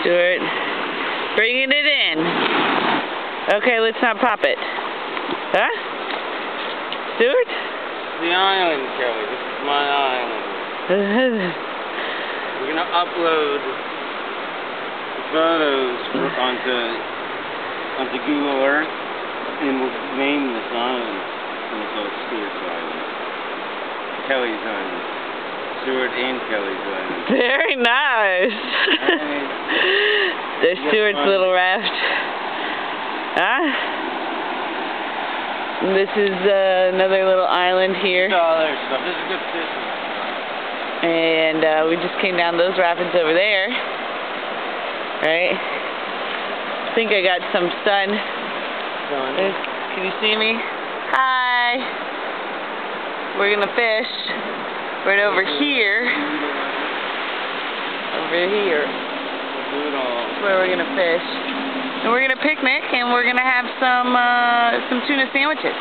Stuart, bringing it in. Okay, let's not pop it. Huh? Stuart? The island, Kelly. This is my island. We're gonna upload the photos onto Google Earth, and we'll name this island. And we'll call it Stuart's Island. Kelly's Island. Stuart and Kelly's Island. Very nice. There's Stuart's little raft. Huh? This is another little island here. Stuff. This is good fishing. And we just came down those rapids over there. Right? I think I got some sun. Can you see me? Hi. We're gonna fish right over here. Over here. That's where we're gonna fish. And we're gonna picnic, and we're gonna have some tuna sandwiches.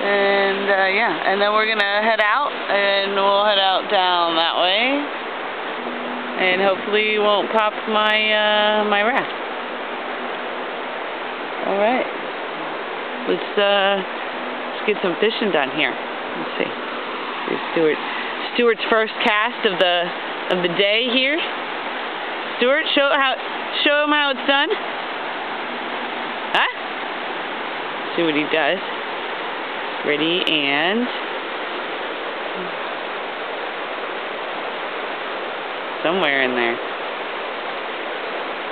And yeah, and then we're gonna head out, and we'll head out down that way, and hopefully won't pop my my raft. All right, let's get some fishing done here. Let's see. Here's Stuart's first cast of the day here. Stuart, show him how it's done. Huh? See what he does. Ready, and somewhere in there.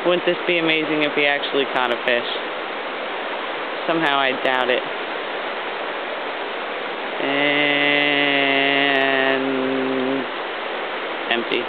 Wouldn't this be amazing if he actually caught a fish? Somehow I doubt it. And empty.